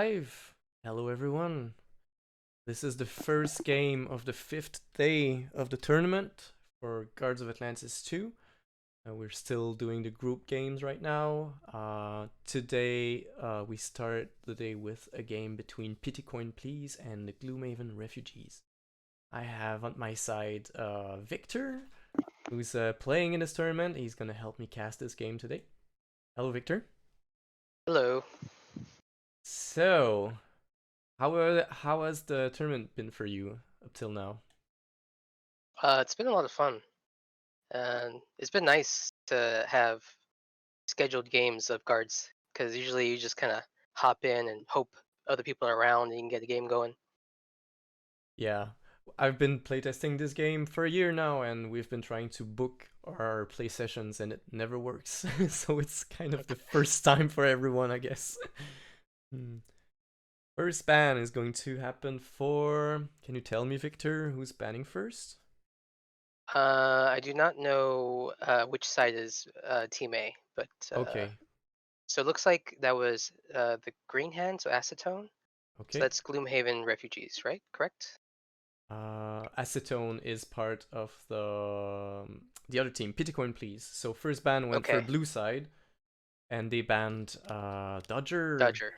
live. Hello, everyone. This is the first game of the fifth day of the tournament for Guards of Atlantis 2. We're still doing the group games right now. Today, we start the day with a game between Piticoin Please and the Gloomhaven Refugees. I have on my side Victor, who's playing in this tournament. He's gonna help me cast this game today. Hello, Victor. Hello. So, how has the tournament been for you up till now? It's been a lot of fun, and it's been nice to have scheduled games of cards because usually you just kind of hop in and hope other people are around and you can get the game going. Yeah, I've been playtesting this game for a year now, and we've been trying to book our play sessions, and it never works. So it's kind of the first time for everyone, I guess. Hmm. First ban is going to happen for. Can you tell me, Victor, who's banning first? I do not know which side is Team A, but Okay, so it looks like that was the green hand, so acetone. So okay. that's Gloomhaven refugees, right? Correct? Acetone is part of the other team. Piticoin, please. So first ban went for Okay, blue side, and they banned Dodger. Dodger.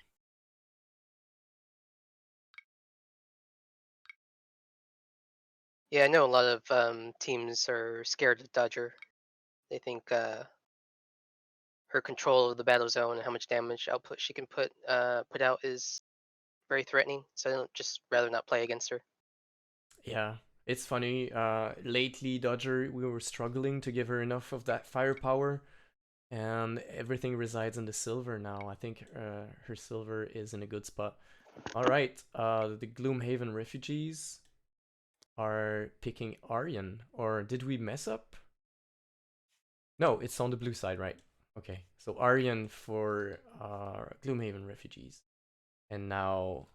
Yeah, I know a lot of teams are scared of Dodger. They think her control of the battle zone and how much damage output she can put out is very threatening. So I don't just rather not play against her. Yeah, it's funny. Lately, Dodger, we were struggling to give her enough of that firepower, and everything resides in the silver now. I think her silver is in a good spot. All right, the Gloomhaven refugees are picking Aryan, or did we mess up? No, it's on the blue side, right? Okay, so Aryan for Gloomhaven refugees, and now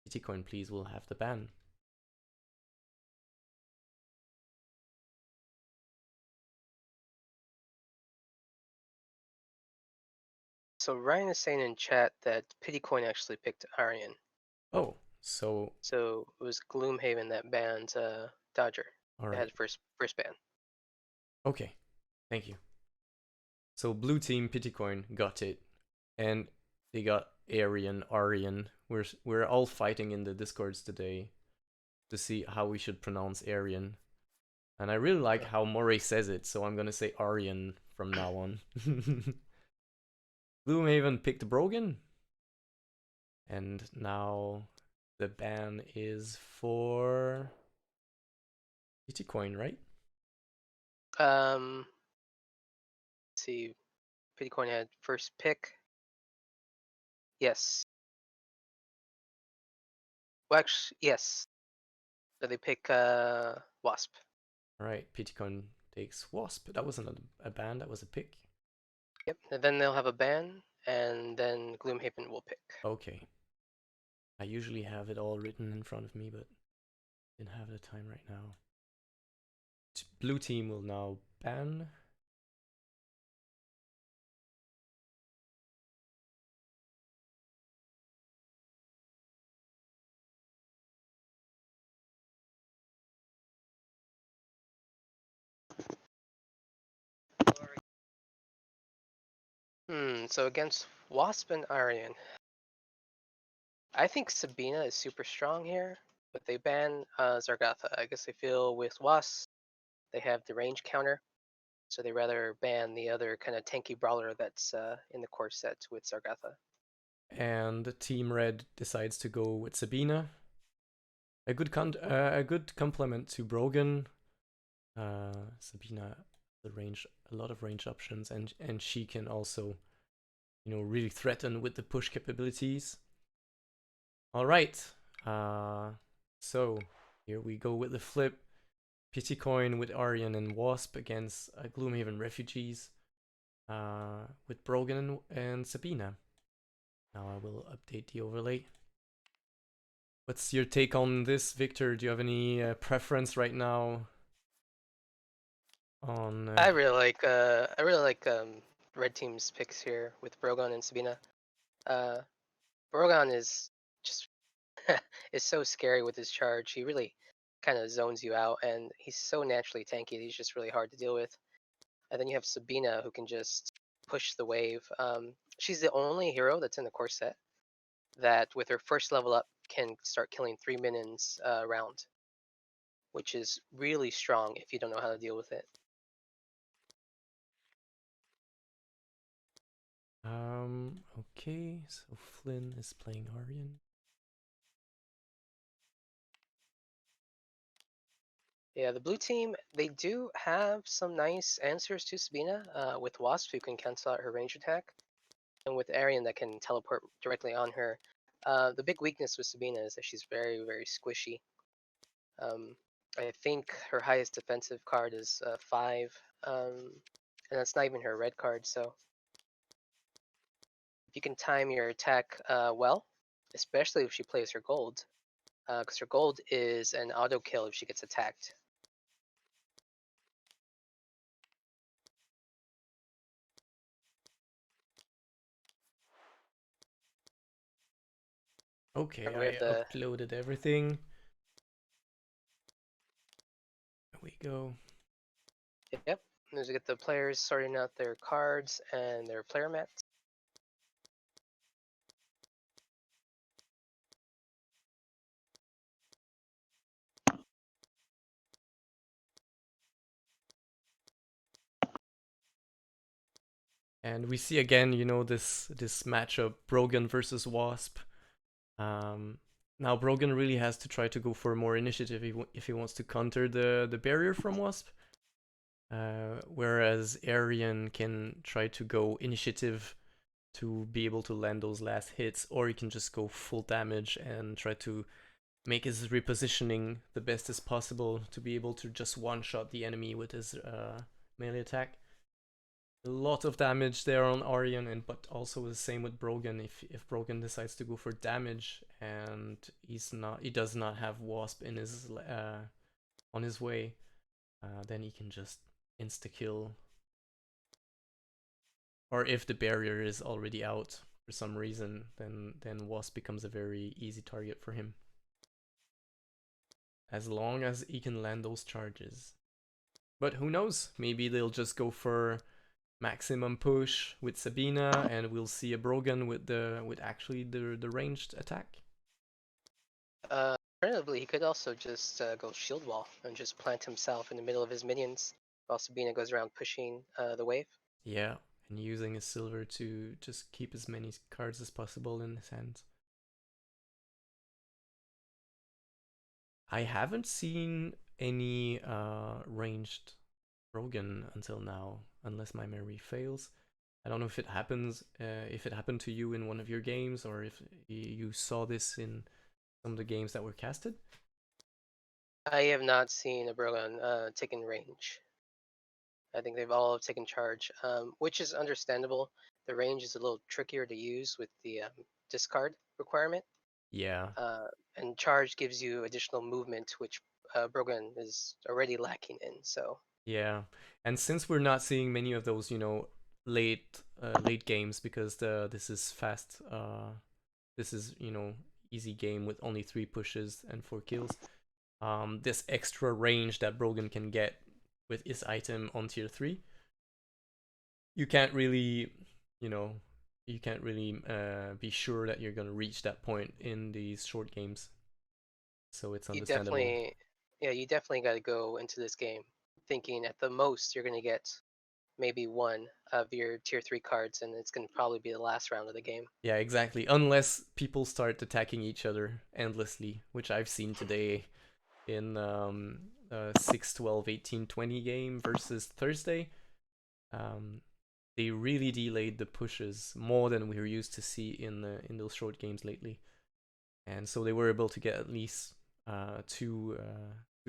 Bitcoin, please, will have the ban. So Ryan is saying in chat that Pitycoin actually picked Aryan. Oh, so So it was Gloomhaven that banned Dodger. all It right, had first ban. okay, thank you. So blue team Piticoin got it, and they got Aryan. We're all fighting in the discords today to see how we should pronounce Aryan. And I really like how Moray says it, so I'm gonna say Aryan from now on. Gloomhaven picked Brogan, and now the ban is for Piticoin, right? Let's see, Pitycoin had first pick. Yes. Well, actually, yes. So they pick Wasp. All right, Piticoin takes Wasp. That wasn't a ban, that was a pick. Yep. And then they'll have a ban, and then Gloomhaven will pick. Okay. I usually have it all written in front of me, but didn't have the time right now. Blue team will now ban. So against Wasp and Aryan, I think Sabina is super strong here, but they ban Zargatha. I guess they feel with Wasp they have the range counter, so they rather ban the other kind of tanky brawler that's in the core set with Zargatha. And Team Red decides to go with Sabina. A good complement to Brogan. Sabina, a lot of range options, and she can also, really threaten with the push capabilities. All right. So here we go with the flip. Piticoin with Aryan and Wasp against Gloomhaven refugees. With Brogan and Sabina. Now I will update the overlay. What's your take on this, Victor? Do you have any preference right now on? I really like Red Team's picks here with Brogan and Sabina. Uh, Brogan is is so scary with his charge. He really kind of zones you out, and he's so naturally tanky that he's just really hard to deal with. And then you have Sabina who can just push the wave. She's the only hero that's in the core set that, with her first level up, can start killing 3 minions round, which is really strong if you don't know how to deal with it. Okay, so Flynn is playing Aryan. Yeah, the blue team, they do have some nice answers to Sabina with Wasp, who can cancel out her range attack, and with Arian that can teleport directly on her. The big weakness with Sabina is that she's very, very squishy. Um, I think her highest defensive card is 5, and that's not even her red card, so if you can time your attack well, especially if she plays her gold, because her gold is an auto kill if she gets attacked. Okay, We have I the uploaded everything. There we go. Yep. As we get the players sorting out their cards and their player mats. And we see again, you know, this matchup, Brogan versus Wasp. Um, Now Brogan really has to try to go for more initiative if he wants to counter the barrier from Wasp. Whereas Arian can try to go initiative to be able to land those last hits, or he can just go full damage and try to make his repositioning the best as possible to be able to just one-shot the enemy with his melee attack. A lot of damage there on Arian, and but also the same with Brogan. If Brogan decides to go for damage and he does not have Wasp in his on his way, then he can just insta kill. Or if the barrier is already out for some reason, then Wasp becomes a very easy target for him. As long as he can land those charges. But who knows? Maybe they'll just go for maximum push with Sabina, and we'll see a Brogan with actually the ranged attack. Alternatively, he could also just go shield wall and just plant himself in the middle of his minions while Sabina goes around pushing the wave. Yeah, and using his silver to just keep as many cards as possible in his hands. I haven't seen any ranged Brogan until now, unless my memory fails. I don't know if it happened to you in one of your games, or if you saw this in some of the games that were casted. I have not seen a Brogan taken range. I think they've all taken charge, which is understandable. The range is a little trickier to use with the discard requirement, Yeah, uh, and charge gives you additional movement, which Brogan is already lacking in. So yeah. And since we're not seeing many of those, you know, late games because this is fast, this is, you know, easy game with only 3 pushes and 4 kills. This extra range that Brogan can get with his item on tier 3, you can't really, you know, you can't really be sure that you're gonna reach that point in these short games. So it's you understandable. definitely, yeah, you definitely got to go into this game thinking at the most you're going to get maybe one of your tier 3 cards, and it's going to probably be the last round of the game. Yeah, exactly. Unless people start attacking each other endlessly, which I've seen today in 6, 12, 18, 20 game versus Thursday. Um, they really delayed the pushes more than we were used to see in those short games lately, and so they were able to get at least two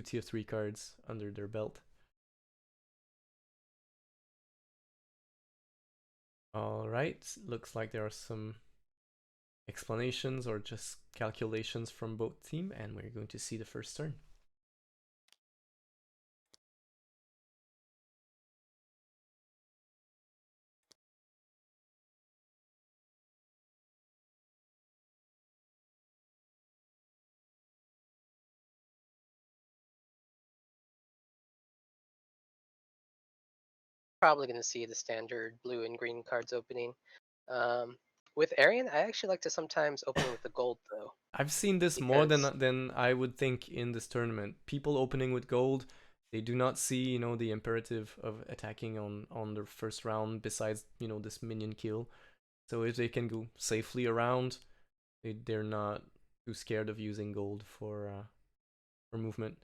tier 3 cards under their belt. All right, looks like there are some explanations or just calculations from both team, and we're going to see the first turn. probably going to see the standard blue and green cards opening. Um, with Arian, I actually like to sometimes open with the gold though, I've seen this more because than I would think in this tournament. People opening with gold, they do not see, the imperative of attacking on the first round besides, this minion kill. So if they can go safely around, they're not too scared of using gold for movement.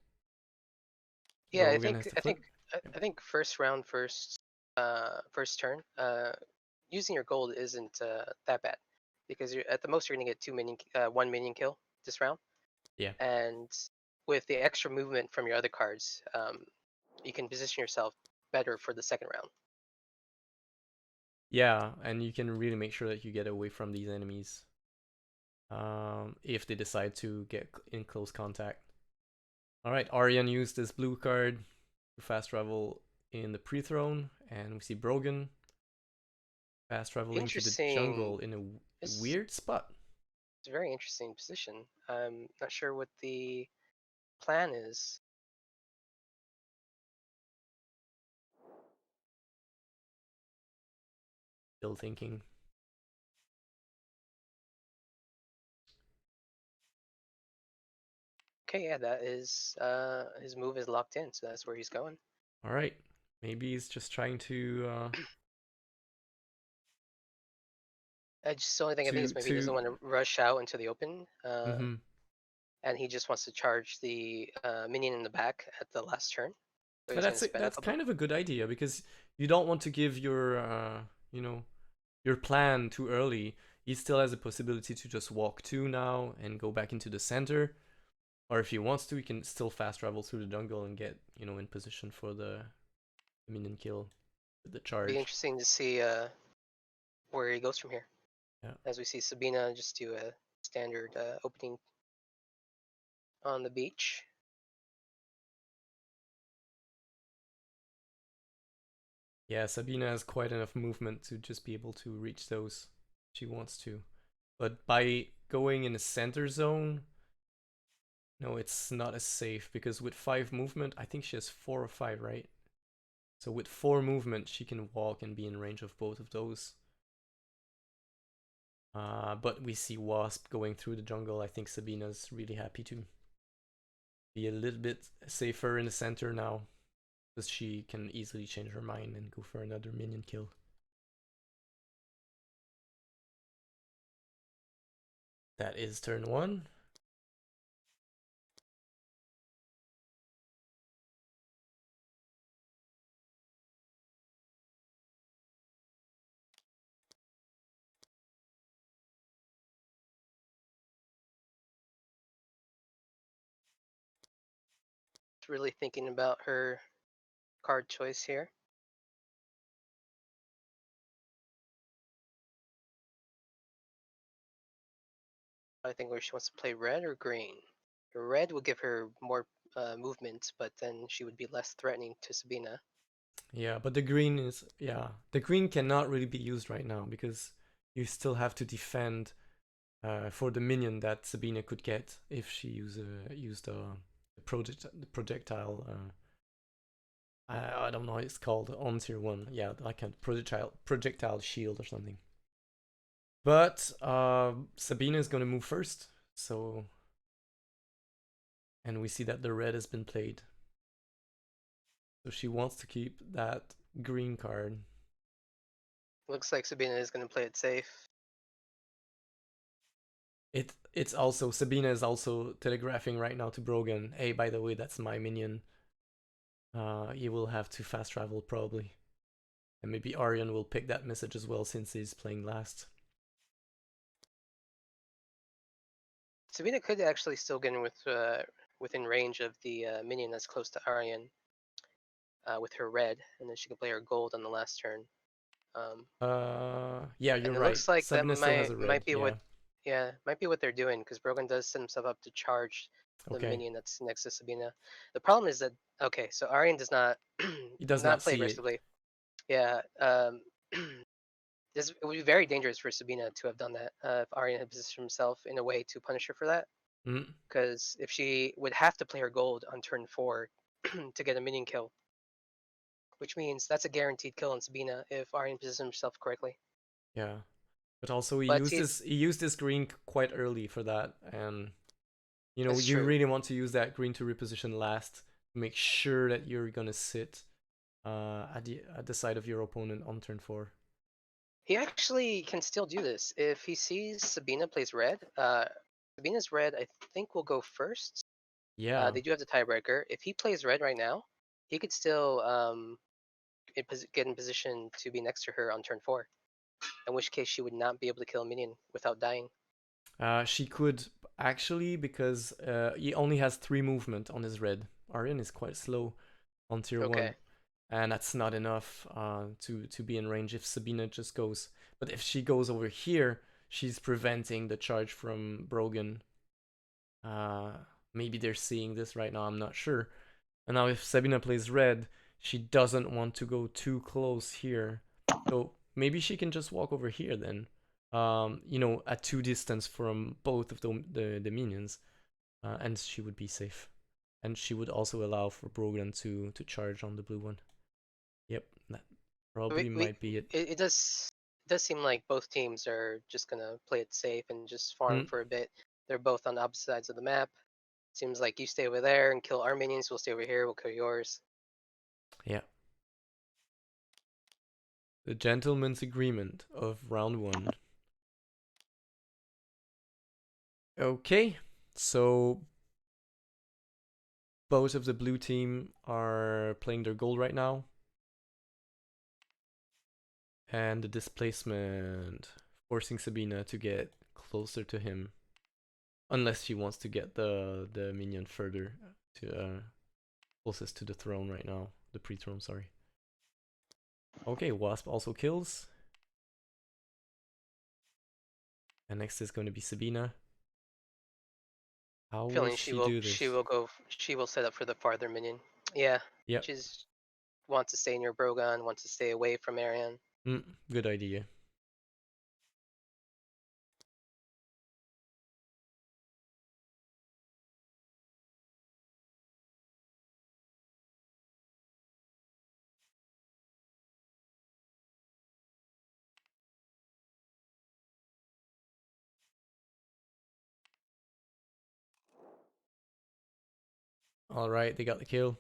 yeah, Brogan has to I flip. think Yep. I think first round, first turn, using your gold isn't that bad because you're at the most you're gonna get 1 minion kill this round, Yeah. and with the extra movement from your other cards, you can position yourself better for the second round. Yeah, and you can really make sure that you get away from these enemies if they decide to get in close contact. All right, Aryan used this blue card to fast travel in the pre-throne, and we see Brogan fast traveling to the Interesting. jungle in a This weird spot. is a very interesting position. I'm not sure what the plan is. Still thinking. Okay, yeah, that is his move is locked in, so that's where he's going. All right, maybe he's just trying to I just the only thing I think to is maybe he doesn't to. want to rush out into the open, Mm-hmm. and he just wants to charge the minion in the back at the last turn. So But he's going to spend a that's couple. kind of a good idea because you don't want to give you know your plan too early. He still has a possibility to just walk 2 now and go back into the center. Or if he wants to, he can still fast travel through the jungle and get, in position for the minion kill with the Be charge. interesting to see where he goes from here. Yeah. As we see Sabina just do a standard opening on the beach. Yeah, Sabina has quite enough movement to just be able to reach those if she wants to. But by going in a center zone, no, it's not as safe because with 5 movement, I think she has 4 or 5, right? So with 4 movement, she can walk and be in range of both of those. But we see Wasp going through the jungle. I think Sabina's really happy to be a little bit safer in the center now because she can easily change her mind and go for another minion kill. That is turn 1. Really thinking about her card choice here. I think where she wants to play red or green. Red will give her more movement, but then she would be less threatening to Sabina. Yeah, but the green is, yeah, the green cannot really be used right now because you still have to defend for the minion that Sabina could get if she used the projectile. I don't know what it's called on tier 1. Yeah, like a projectile shield or something. But Sabina is gonna move first, so and we see that the red has been played. So she wants to keep that green card. Looks like Sabina is going to play it safe. It's also Sabina is also telegraphing right now to Brogan. Hey, by the way, that's my minion. You will have to fast travel probably, and maybe Aryan will pick that message as well since he's playing last. Sabina could actually still get in within range of the minion that's close to Aryan with her red, and then she can play her gold on the last turn. Um, Yeah, you're and it right. looks like that Sabina still has a red. might be Yeah. what, yeah, might be what they're doing because Brogan does set himself up to charge the Okay. minion that's next to Sabina. The problem is that okay, so Aryan does not He does not not play see it. aggressively. Yeah, this it would be very dangerous for Sabina to have done that if Aryan had positioned himself in a way to punish her for that. Mm. Because if she would have to play her gold on turn 4 to get a minion kill, which means that's a guaranteed kill on Sabina if Aryan positions himself correctly. Yeah. But also he But used this green quite early for that, and you know, that's you true. really want to use that green to reposition last to make sure that you're gonna sit at the side of your opponent on turn 4. He actually can still do this. If he sees Sabina plays red, Sabina's red I think will go first. Yeah. They do have the tiebreaker. If he plays red right now, he could still get in position to be next to her on turn 4. In which case she would not be able to kill a minion without dying. She could actually, because he only has 3 movement on his red. Aryan is quite slow on tier Okay. 1, and that's not enough to be in range if Sabina just goes. But if she goes over here, she's preventing the charge from Brogan. Uh, Maybe they're seeing this right now, I'm not sure. And now if Sabina plays red, she doesn't want to go too close here. So maybe she can just walk over here then. You know, at 2 distance from both of the minions. And she would be safe. And she would also allow for Brogan to charge on the blue one. Yep, that probably We might be it. it does seem like both teams are just gonna play it safe and just farm Mm, for a bit. They're both on opposite sides of the map. Seems like you stay over there and kill our minions. We'll stay over here. We'll kill yours. yeah. The gentleman's agreement of round 1. Okay, so both of the blue team are playing their gold right now. And the displacement forcing Sabina to get closer to him. Unless she wants to get the minion further to closest to the throne right now. The pre-throne, sorry. Okay, Wasp also kills. And next is going to be Sabina. How will Feeling she she will do she this? will go she will set up for the farther minion. Yeah, Yep. she's wants to stay near Brogan, wants to stay away from Arian. Good idea. Alright, they got the kill.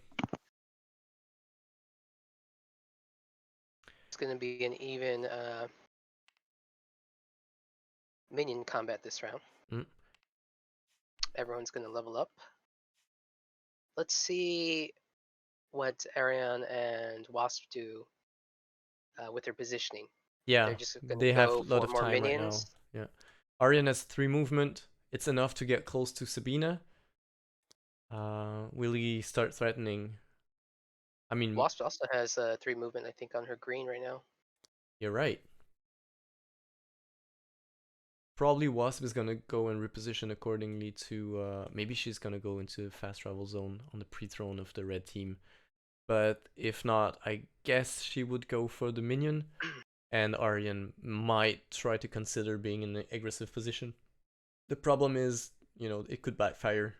It's gonna be an even minion combat this round. Mm. Everyone's gonna level up. Let's see what Arian and Wasp do with their positioning. They're Yeah, just gonna they have go a lot for of more time right now. minions. Yeah. Aryan has 3 movement. It's enough to get close to Sabina. Will he start threatening? I mean, Wasp also has 3 movement, I think, on her green right now. you're right. Probably Wasp is gonna go and reposition accordingly to maybe she's gonna go into fast travel zone on the pre-throne of the red team. But if not, I guess she would go for the minion, and Aryan might try to consider being in an aggressive position. The problem is, you know, it could backfire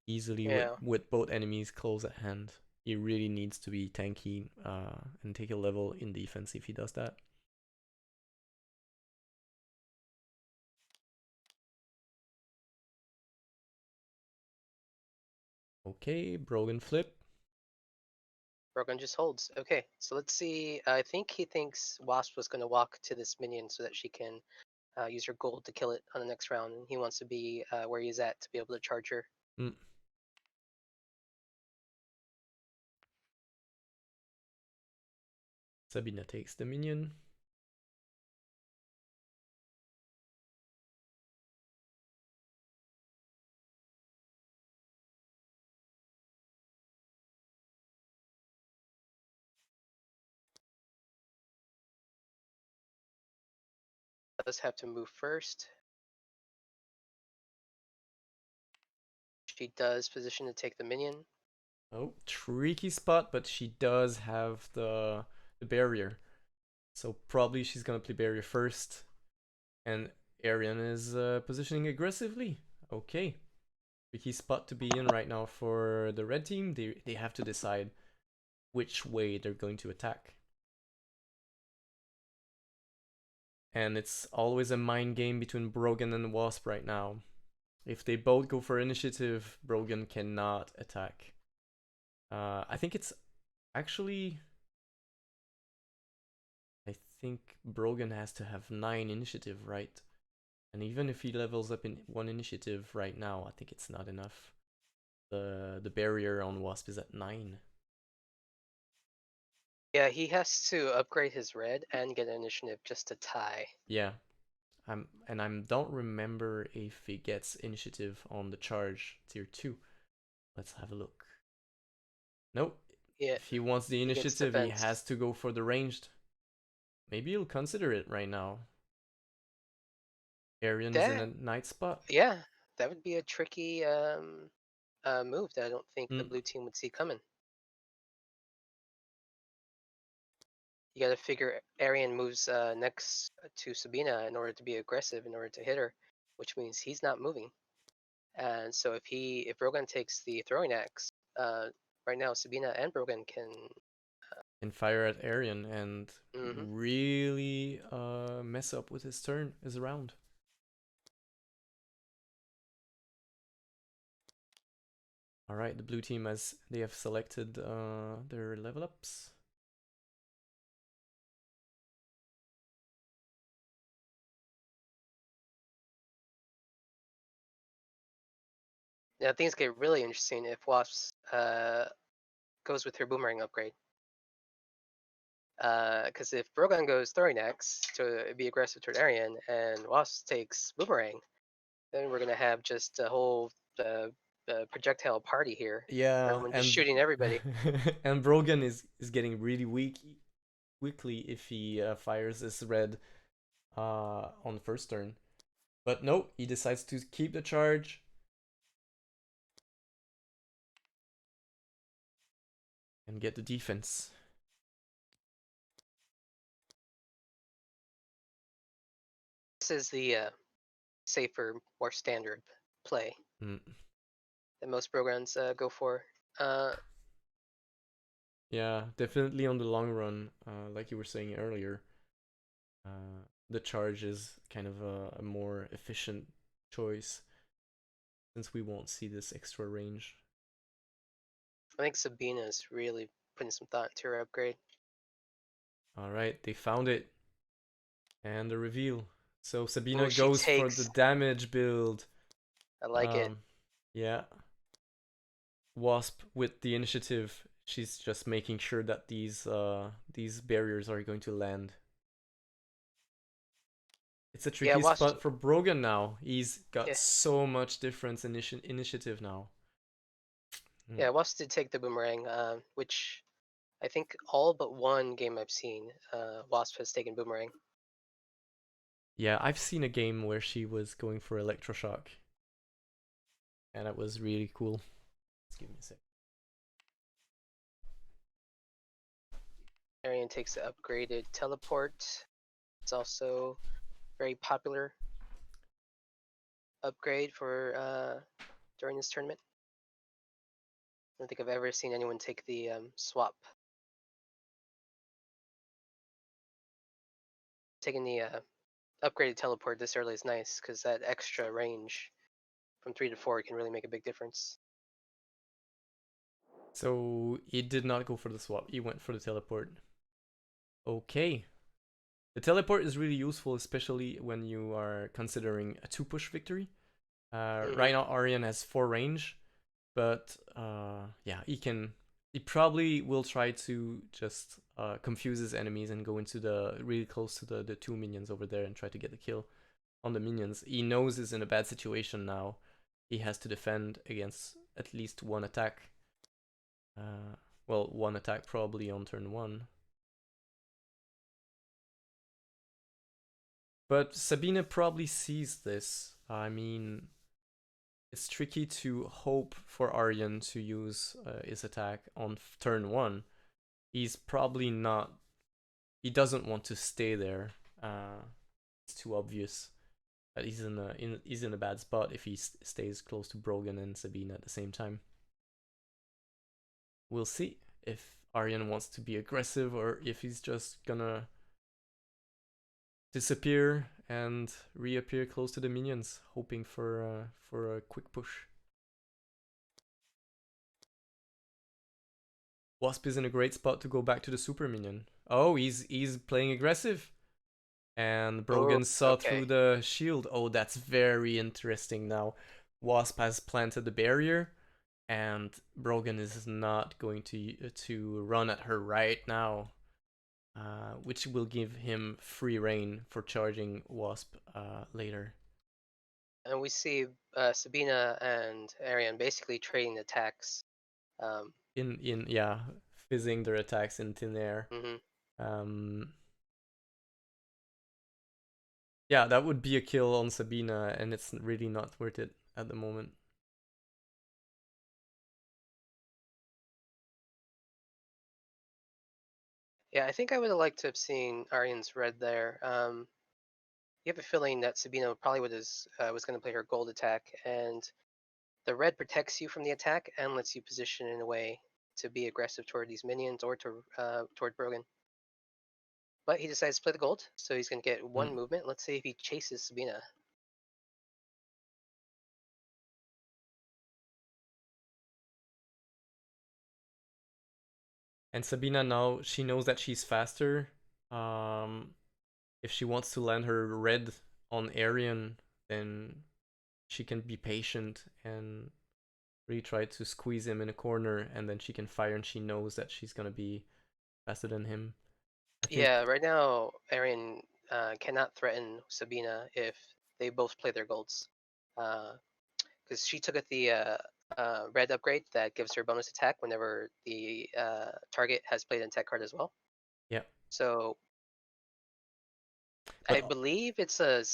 easily Yeah. with both enemies close at hand. He really needs to be tanky and take a level in defense if he does that. Okay, Brogan flip. Brogan just holds. Okay, so let's see. I think he thinks Wasp was going to walk to this minion so that she can use her gold to kill it on the next round. And he wants to be where he's at to be able to charge her. Mm. Sabina takes the minion. Does have to move first. She does position to take the minion. Oh, tricky spot, but she does have the barrier. So probably she's gonna play barrier first. And Arian is positioning aggressively. Okay. Tricky spot to be in right now for the red team. They have to decide. which way they're going to attack. And it's always a mind game between Brogan and Wasp right now. If they both go for initiative, Brogan cannot attack. I think it's actually... I think Brogan has to have 9 initiative, right? And even if he levels up in 1 initiative right now, I think it's not enough. The barrier on Wasp is at 9. Yeah, he has to upgrade his red and get an initiative just to tie. Yeah. I don't remember if he gets initiative on the charge tier 2. Let's have a look. Nope. Yeah, If he wants the he gets initiative, he defense. has to go for the ranged. Maybe he'll consider it right now. Arian is in a That, night spot. yeah, that would be a tricky move that I don't think the Mm. blue team would see coming. You got to figure Arian moves next to Sabina in order to be aggressive, in order to hit her, which means he's not moving. And so if Brogan takes the throwing axe, right now Sabina and Brogan can. And fire at Arian and Mhm. really mess up with his round. All right, the blue team they have selected their level ups. Now things get really interesting if Wasp goes with her boomerang upgrade. Because if Brogan goes throwing axe to be aggressive toward Arian and Wasp takes boomerang, then we're gonna have just a whole projectile party here. Yeah, Everyone just and shooting everybody. and Brogan is getting really weakly if he fires this red on the first turn. But no, he decides to keep the charge. And get the defense. This is the safer, more standard play Mm. that most programs go for. Uh, Yeah, definitely on the long run, like you were saying earlier, the charge is kind of a more efficient choice since we won't see this extra range. I think Sabina is really putting some thought into her upgrade. All right, they found it. And the reveal. So Sabina Oh, she goes for the takes. damage build. I like it. Um, yeah. Wasp with the initiative. She's just making sure that these barriers are going to land. It's a Yeah, tricky Wasp. spot for Brogan now. He's got Yeah, so much difference initiative now. Mm. yeah, Wasp did take the boomerang, which I think all but one game I've seen, Wasp has taken boomerang. Yeah, I've seen a game where she was going for electroshock, and it was really cool. Just give me a sec. Arian takes the upgraded teleport. It's also very popular upgrade for during this tournament. I don't think I've ever seen anyone take the swap. Taking the upgraded teleport this early is nice because that extra range from 3 to 4 can really make a big difference. So he did not go for the swap. He went for the teleport. Okay. The teleport is really useful, especially when you are considering a 2-push victory. Mm-hmm. Right now, Aryan has 4 range, but yeah, he probably will try to just confuse his enemies and go into the really close to the 2 minions over there and try to get the kill on the minions. He knows he's in a bad situation now. He has to defend against at least one attack. Well, one attack probably on turn 1. But Sabina probably sees this. I mean, it's tricky to hope for Aryan to use his attack on turn 1. He's probably not. He doesn't want to stay there. It's too obvious that he's in a bad spot if he stays close to Brogan and Sabina at the same time. We'll see. if Aryan wants to be aggressive or if he's just gonna disappear and reappear close to the minions, hoping for a quick push. Wasp is in a great spot to go back to the super minion. Oh, he's playing aggressive. And Oh, Brogan saw through okay. the shield. Oh, that's very interesting now. Wasp has planted the barrier, and Brogan is not going to run at her right now, which will give him free reign for charging Wasp later. And we see Sabina and Arian basically trading attacks. Um, In yeah, fizzing their attacks in thin air. mhm. Um, yeah, that would be a kill on Sabina, and it's really not worth it at the moment. Yeah, I think I would have liked to have seen Arian's red there. You have a feeling that Sabina probably was going to play her gold attack, and the red protects you from the attack and lets you position in a way to be aggressive toward these minions or toward Brogan. But he decides to play the gold, so he's going to get Mm. one movement. Let's see if he chases Sabina. And Sabina now she knows that she's faster. Um, if she wants to land her red on Arian, then she can be patient and really try to squeeze him in a corner, and then she can fire, and she knows that she's gonna be faster than him. I Yeah, think, right now Arian cannot threaten Sabina if they both play their golds, because she took at the red upgrade that gives her bonus attack whenever the target has played an attack card as well. yeah, So but I believe it's a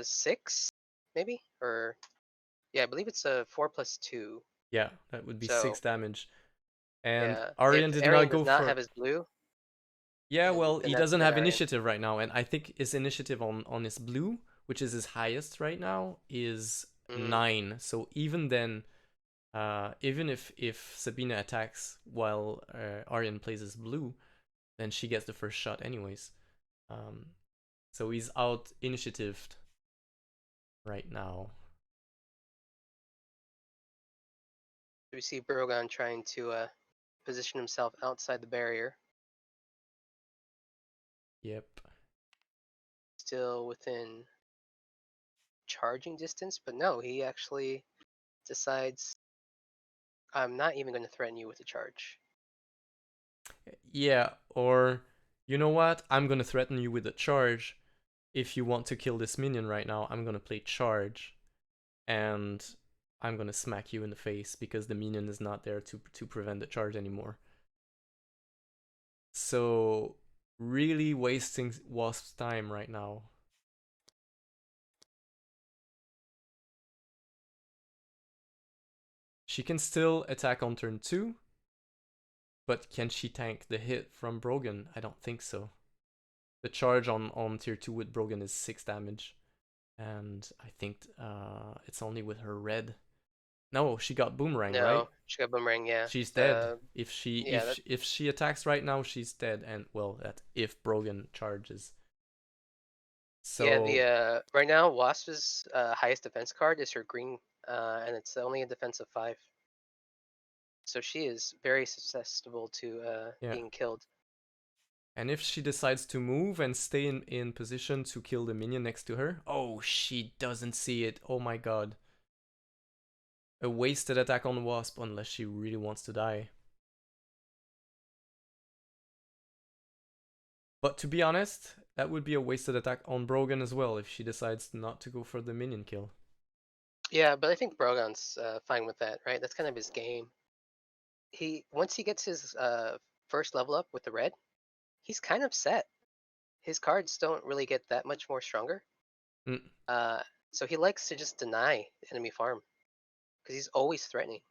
6, maybe, or yeah, I believe it's a 4+2. yeah, that would be So 6 damage. And yeah, Arian if did not Arian does go not for. have his blue, Yeah, then well, then he that's doesn't then have Arian. initiative right now, and I think his initiative on his blue, which is his highest right now, is Hmm. 9. So even then, even if Sabina attacks while Aryan plays his blue, then she gets the first shot anyways. Um, so he's out initiatived right now. We see Brogan trying to position himself outside the barrier, Yep. still within charging distance, but no, he actually decides, I'm not even going to threaten you with a charge. Yeah, or you know what? I'm gonna threaten you with a charge. If you want to kill this minion right now, I'm gonna play charge, and I'm gonna smack you in the face because the minion is not there to prevent the charge anymore. So really wasting Wasp's time right now. She can still attack on turn 2, but can she tank the hit from Brogan? I don't think so. The charge on tier 2 with Brogan is 6 damage. And I think it's only with her red. No, she got boomerang, right? No, she got boomerang. Yeah, She's dead. the If she yeah if if she attacks right now, she's dead. And well, that if Brogan charges. the So right now Wasp's highest defense card is her green, and it's only a defense of 5. So she is very susceptible to yeah. being killed. And if she decides to move and stay in position to kill the minion next to her, oh, she doesn't see it. Oh my god. A wasted attack on Wasp unless she really wants to die. But to be honest, that would be a wasted attack on Brogan as well if she decides not to go for the minion kill. Yeah, but I think Brogan's fine with that, right? That's kind of his game. He once he gets his first level up with the red, he's kind of set. His cards don't really get that much more stronger. Mm, Uh, so he likes to just deny enemy farm because he's always threatening,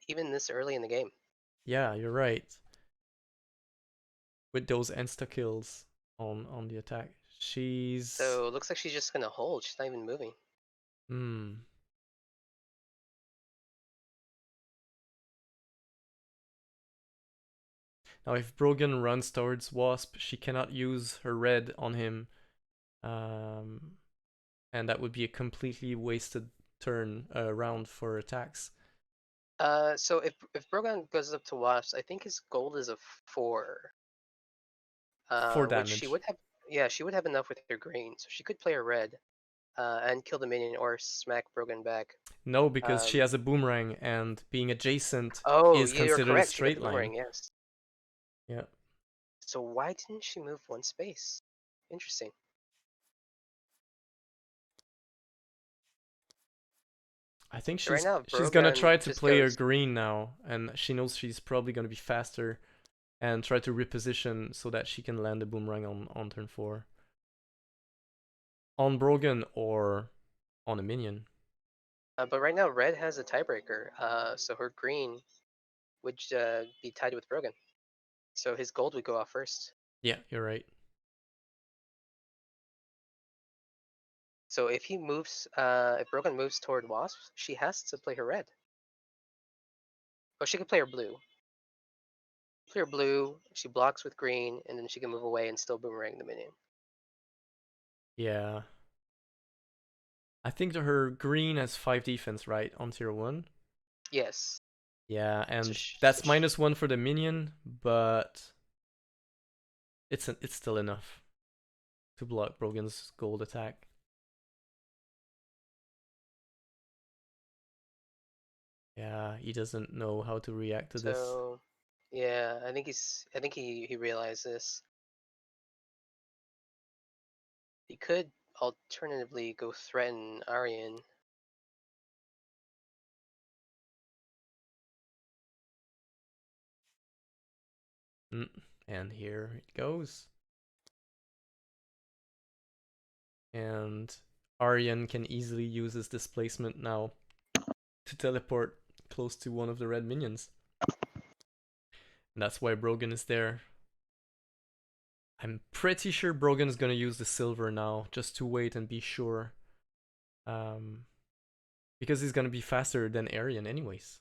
even this early in the game. yeah, you're right. With those insta kills on the attack. She's So it looks like she's just gonna hold. She's not even moving. hmm. Now, if Brogan runs towards Wasp, she cannot use her red on him, um, and that would be a completely wasted turn round for attacks. So if Brogan goes up to Wasp, I think his gold is a 4. 4 Which she damage. would have. Yeah, she would have enough with her green, so she could play her red, and kill the minion or smack Brogan back. No, because she Um, has a boomerang, and being adjacent oh, is you're considered a correct. She got the straight line. boomerang. Yes. Yeah. So why didn't she move one space? Interesting. I think So right now, she's gonna Brogan try to just play her goes. green now, and she knows she's probably gonna be faster, and try to reposition so that she can land a boomerang on turn 4. On Brogan or on a minion. But right now, Red has a tiebreaker. So her green would be tied with Brogan. So his gold would go off first. Yeah, you're right. So if Brogan moves toward Wasp, she has to play her red. Oh, she could play her blue. Play her blue. She blocks with green, and then she can move away and still boomerang the minion. Yeah. I think her green has 5 defense, right, on tier 1? Yes. Yeah, So, and sh- so that's sh- -1 for the minion, but it's still enough to block Brogan's gold attack. Yeah, he doesn't know how to react to this. so yeah, I think he realized this. He could alternatively go threaten Aryan. And here it goes. And Aryan can easily use his displacement now to teleport close to one of the red minions. And that's why Brogan is there. I'm pretty sure Brogan's gonna use the silver now, just to wait and be sure. Um, because he's gonna be faster than Aryan anyways.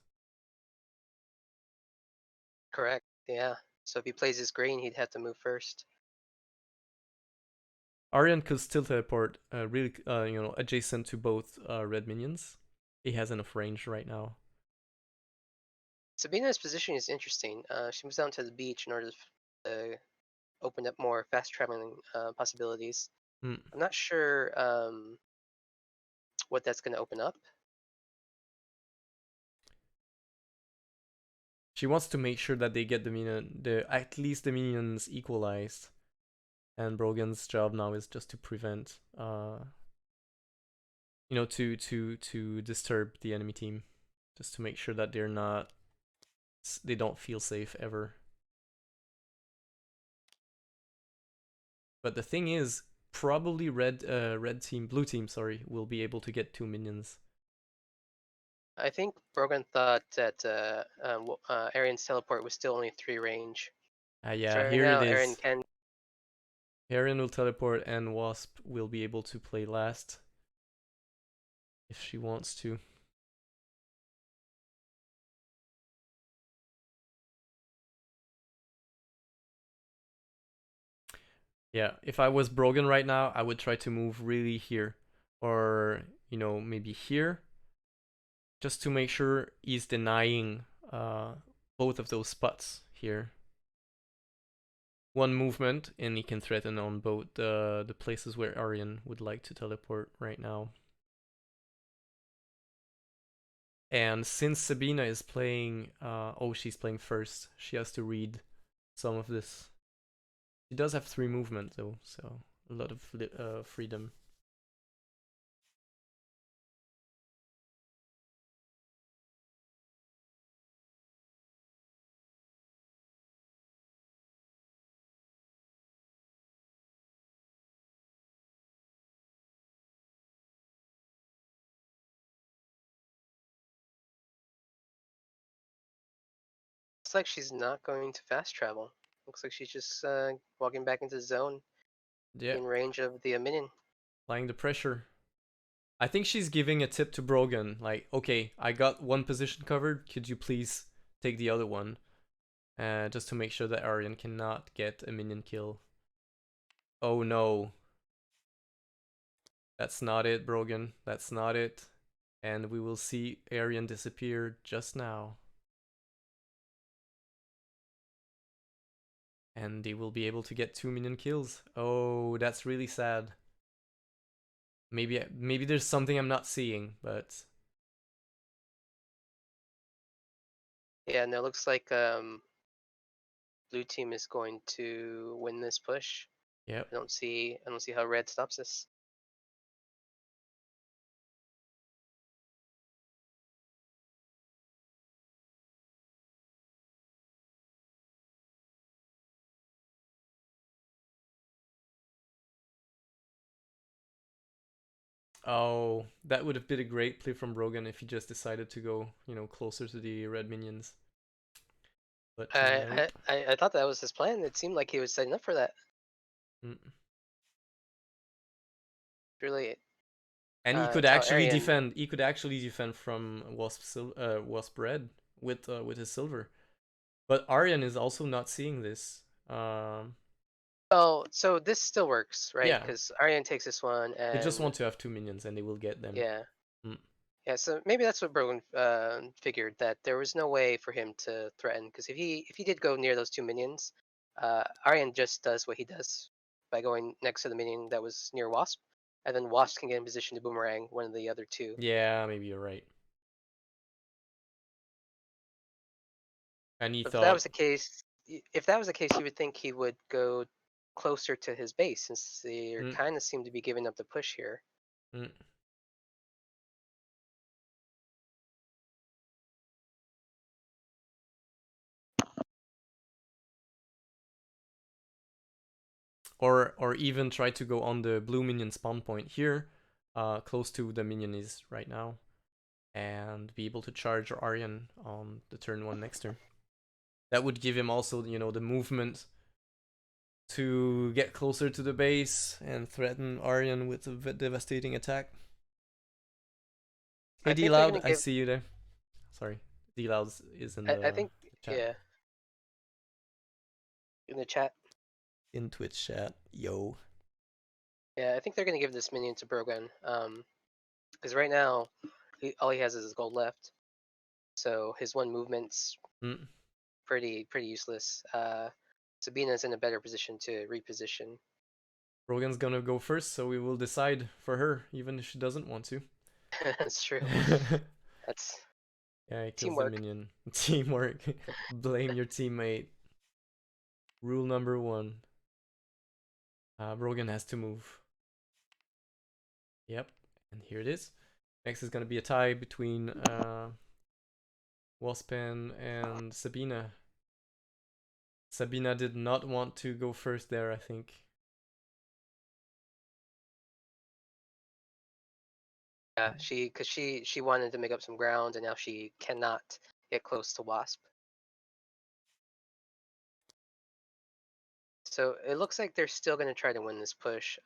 Correct. Yeah. So if he plays his green, he'd have to move first. Aryan could still teleport really, adjacent to both red minions. He has enough range right now. Sabina's position is interesting. She moves down to the beach in order to open up more fast traveling possibilities. Mm. I'm not sure what that's going to open up. She wants to make sure that they get at least the minions equalized. And Brogan's job now is just to prevent, to disturb the enemy team, just to make sure that they don't feel safe ever. But the thing is, probably blue team, sorry, will be able to get 2 minions. I think Brogan thought that Arian's teleport was still only 3 range. So Yeah, right here it now, Arian is. can. Arian will teleport, and Wasp will be able to play last if she wants to. Yeah, if I was Brogan right now, I would try to move really here. Or, maybe here. Just to make sure he's denying both of those spots here. One movement, and he can threaten on both the places where Aryan would like to teleport right now. And since Sabina is playing, she's playing first. She has to read some of this. She does have 3 movement though, so a lot of freedom. Looks like she's not going to fast travel. Looks like she's just walking back into the zone Yeah, in range of the minion. applying the pressure. I think she's giving a tip to Brogan, like, okay, I got one position covered. Could you please take the other one? just to make sure that Aryan cannot get a minion kill. Oh no. That's not it, Brogan. That's not it. And we will see Aryan disappear just now. And they will be able to get 2 minion kills. Oh, that's really sad. Maybe there's something I'm not seeing, but Yeah, and it looks like blue team is going to win this push. yep. I don't see how red stops this. Oh, that would have been a great play from Brogan if he just decided to go, closer to the red minions. But nope. I thought that was his plan. It seemed like he was setting up for that. Mm. Really, And he could it's how actually Aryan. defend. He could actually defend from Wasp Red with his silver. But Aryan is also not seeing this. Oh, so this still works, right? Yeah, Because Aryan takes this one, they just and want to have 2 minions, and they will get them. yeah, Mm. yeah. So maybe that's what Brogan figured, that there was no way for him to threaten. Because if he did go near those 2 minions, Aryan just does what he does by going next to the minion that was near Wasp, and then Wasp can get in position to boomerang one of the other two. Yeah, maybe you're right. And he But if that thought, was the case, if that was the case, you would think he would go closer to his base, since they mm, kind of seem to be giving up the push here. mm. Or even try to go on the blue minion spawn point here, close to the minion is right now, and be able to charge Aryan on the turn 1 next turn. That would give him also, the movement to get closer to the base and threaten Aryan with a devastating attack. Hey I D think they're Loud, gonna I give. see you there. Sorry, D Loud is in I the think, chat, yeah, in the chat. in Twitch chat. Yo. Yeah, I think they're gonna give this minion to Brogan. Because right now, all he has is his gold left, so his one movement's Mm. pretty useless. Sabina's in a better position to reposition. Rogan's gonna go first, so we will decide for her, even if she doesn't want to. That's true. That's Yeah, he kills the teamwork. minion. Teamwork. Blame your teammate. Rule number 1. Brogan has to move. Yep, and here it is. Next is gonna be a tie between Waspan and Sabina. Sabina did not want to go first there, I think. Yeah, she wanted to make up some ground, and now she cannot get close to Wasp. So it looks like they're still gonna try to win this push.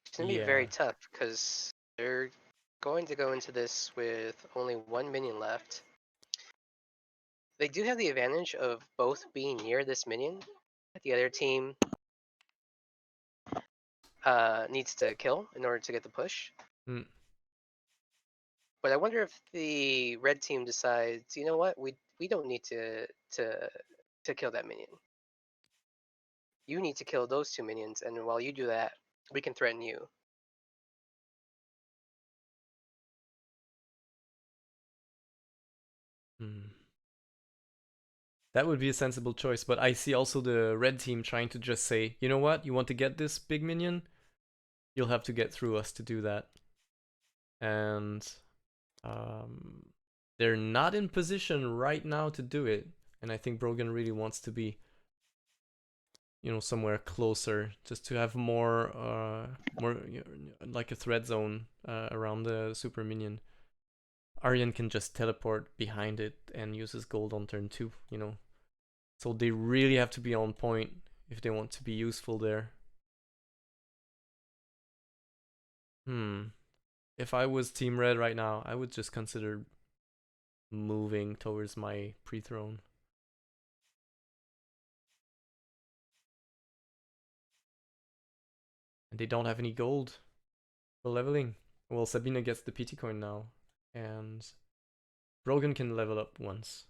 It's gonna be Yeah. very tough because they're going to go into this with only one minion left. They do have the advantage of both being near this minion. The other team needs to kill in order to get the push. Mm. But I wonder if the red team decides, you know what, we don't need to kill that minion. You need to kill those 2 minions, and while you do that, we can threaten you. Mm. That would be a sensible choice, but I see also the red team trying to just say, you know what, you want to get this big minion? You'll have to get through us to do that. And um, they're not in position right now to do it. And I think Brogan really wants to be, somewhere closer, just to have more like a threat zone around the super minion. Aryan can just teleport behind it and use his gold on turn 2, So they really have to be on point if they want to be useful there. Hmm. If I was Team Red right now, I would just consider moving towards my pre-throne. And they don't have any gold for leveling. Well, Sabina gets the PT coin now, and Brogan can level up once.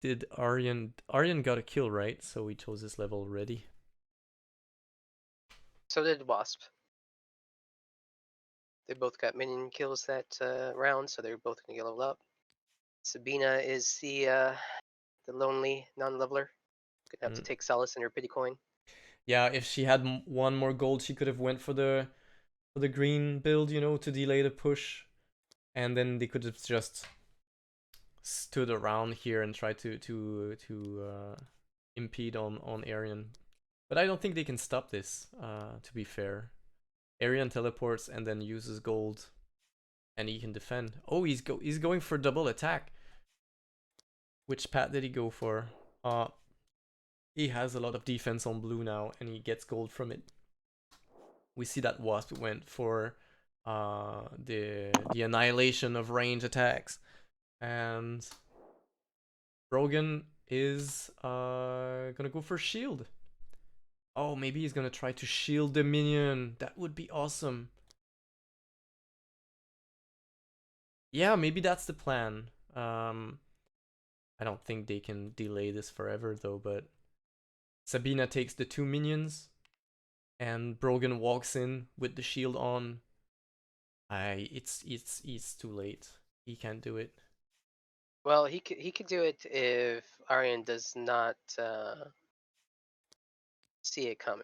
Did Aryan got a kill, right? So he chose this level already. So did Wasp. They both got minion kills that round, so they're both gonna get leveled up. Sabina is the lonely non-leveler. Gonna have to Mm. take solace in her pity coin. Yeah, if she had one more gold, she could have went for the green build, you know, to delay the push, and then they could have just stood around here and tried to impede on Arian. But I don't think they can stop this. To be fair, Arian teleports and then uses gold, and he can defend. Oh, he's going for double attack. Which path did he go for? He has a lot of defense on blue now, and he gets gold from it. We see that Wasp went for the annihilation of range attacks, and Brogan is gonna go for shield. Oh, maybe he's gonna try to shield the minion. That would be awesome. Yeah, maybe that's the plan. I don't think they can delay this forever though, but Sabina takes the two minions and Brogan walks in with the shield on. It's too late. He can't do it. Well, he could do it if Aryan does not see it coming.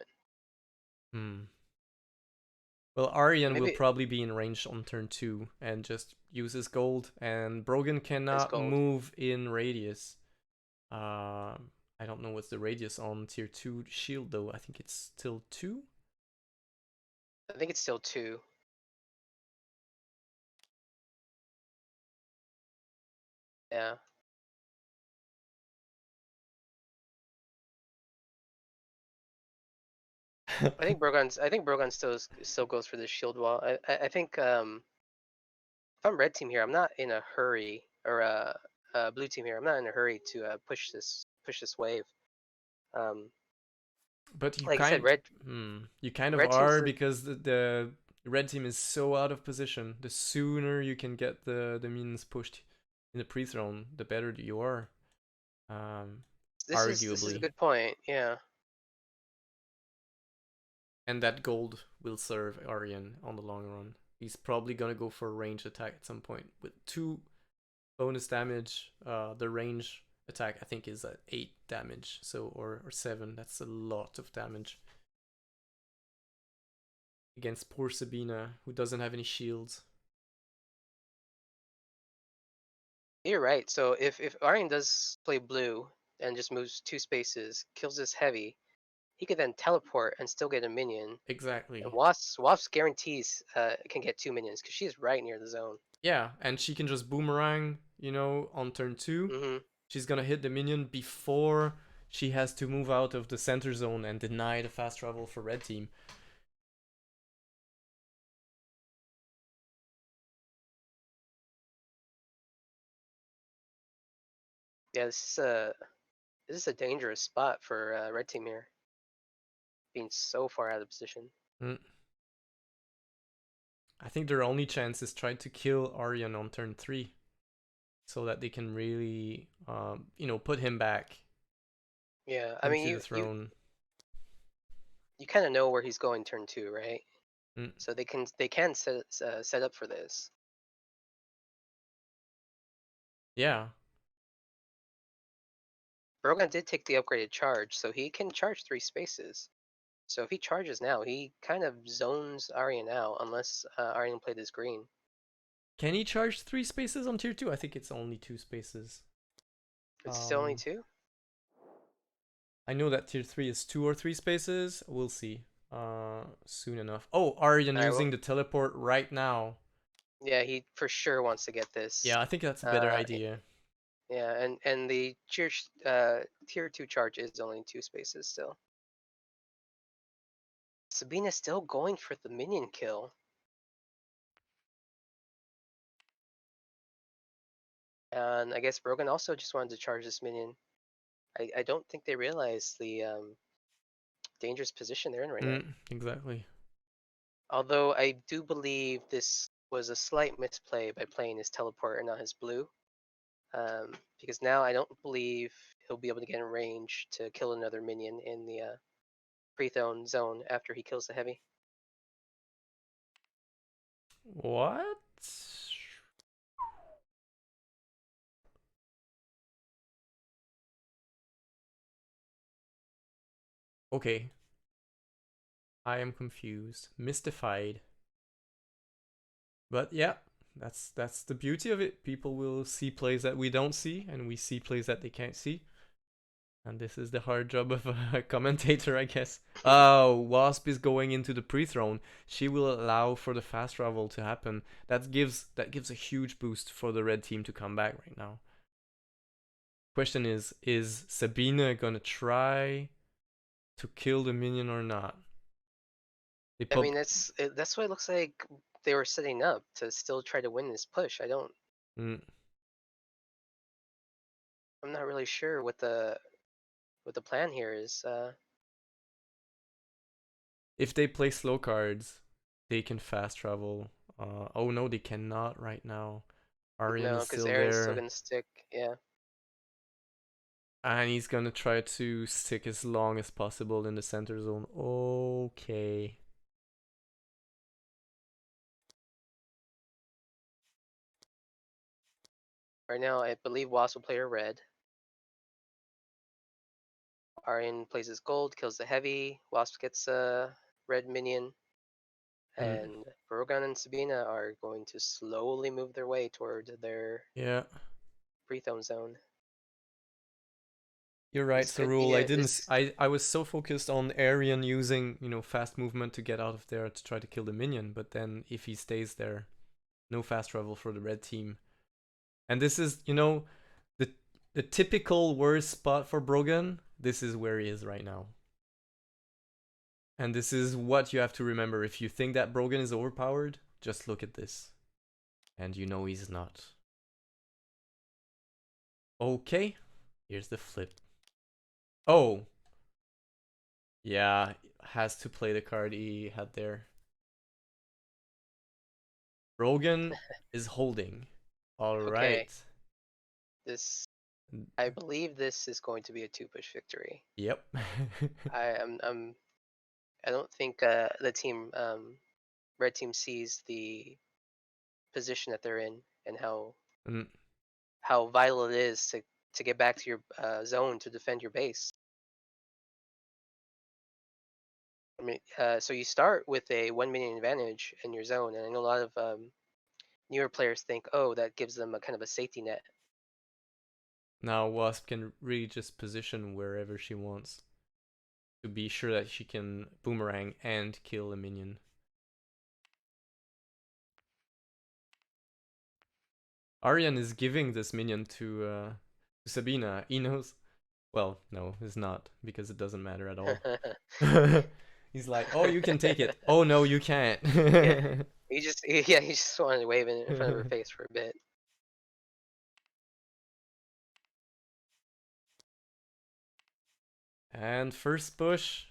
Hmm. Well, Aryan will Maybe probably be in range on turn 2 and just use his gold, and Brogan his cannot gold. move in radius. I don't know what's the radius on tier 2 shield though. I think it's still 2? I think it's still 2. Yeah. I think Brogan still goes for the shield wall. I think if I'm red team here, I'm not in a hurry, or blue team here, I'm not in a hurry to push this wave. Um, But like I said, red you kind of red team's are because the red team is so out of position. The sooner you can get the minions pushed in the pre-throne, the better you are. Um, this is a Arguably. good point. Yeah. And that gold will serve Aryan on the long run. He's probably gonna go for a range attack at some point with 2 bonus damage. The range attack I think is at 8 damage, so or 7. That's a lot of damage against poor Sabina, who doesn't have any shields. You're right. So if Aryan does play blue and just moves 2 spaces, kills this heavy, he could then teleport and still get a minion. And Exactly. Wasp guarantees can get 2 minions because she's right near the zone. Yeah, and she can just boomerang, you know, on turn 2. Mm-hmm. She's gonna hit the minion before she has to move out of the center zone and deny the fast travel for red team. Yeah, this is a dangerous spot for red team here, being so far out of position. Mm. I think their only chance is try to kill Aryan on turn 3 so that they can really, put him back Yeah, I mean into you the you throne. you kind of know where he's going turn 2, right? Mm. So they can set up for this. Yeah. Brogan did take the upgraded charge, so he can charge 3 spaces. So if he charges now, he kind of zones Aryan out unless Aryan played his green. Can he charge 3 spaces on tier 2? I think it's only 2 spaces. It's still only Um, 2. I know that tier 3 is 2 or 3 spaces. We'll see. Soon enough. Oh, Aryan All right, well, using the teleport right now. yeah, he for sure wants to get this. Yeah, I think that's a better Uh, idea. yeah, and the tier 2 charge is only 2 spaces still. Sabina's still going for the minion kill. And I guess Brogan also just wanted to charge this minion. I don't think they realize the dangerous position they're in right now. Exactly. Although I do believe this was a slight misplay by playing his teleport and not his blue. Because now I don't believe he'll be able to get in range to kill another minion in the pre-thrown zone after he kills the heavy. What? Okay. I am confused, mystified. But yeah, that's the beauty of it. People will see plays that we don't see, and we see plays that they can't see. And this is the hard job of a commentator, I guess. Oh, Wasp is going into the pre-throne. She will allow for the fast travel to happen. That gives a huge boost for the red team to come back right now. Question is Sabina gonna try to kill the minion or not? They I mean, pub that's what it looks like they were setting up to still try to win this push. mm, I'm not really sure what the plan here is. if they play slow cards, they can fast travel. Oh no, they cannot right now. Aryan No, is because still Aaron's still there. gonna stick. Yeah. And he's gonna try to stick as long as possible in the center zone. Okay. Right now, I believe Wasp will play her red. Aryan plays his gold, kills the heavy. Wasp gets a red minion. Mm, And Brogan and Sabina are going to slowly move their way toward their yeah, pre-thrown zone. you're right, This could be Sarul. I a didn't. this. I was so focused on Aryan using fast movement to get out of there to try to kill the minion, but then if he stays there, no fast travel for the red team. And this is the typical worst spot for Brogan. This is where he is right now. And this is what you have to remember. If you think that Brogan is overpowered, just look at this. And you know he's not. Okay, here's the flip. Oh, yeah, has to play the card he had there. Brogan is holding. All Okay, right. this. I believe this is going to be a two-push victory. Yep. I am. I don't think the team, red team, sees the position that they're in and Mm, how vital it is to get back to your zone to defend your base. I mean, so you start with a 1 minion advantage in your zone, and I know a lot of newer players think, oh, that gives them a kind of a safety net. now Wasp can really just position wherever she wants to be sure that she can boomerang and kill a minion. Aryan is giving this minion to Sabina. He knows. Well, no, it's not because it doesn't matter at all. He's like, oh, you can take it. Oh no, you can't. Yeah, he just wanted to wave it in front of her face for a bit. And first bush.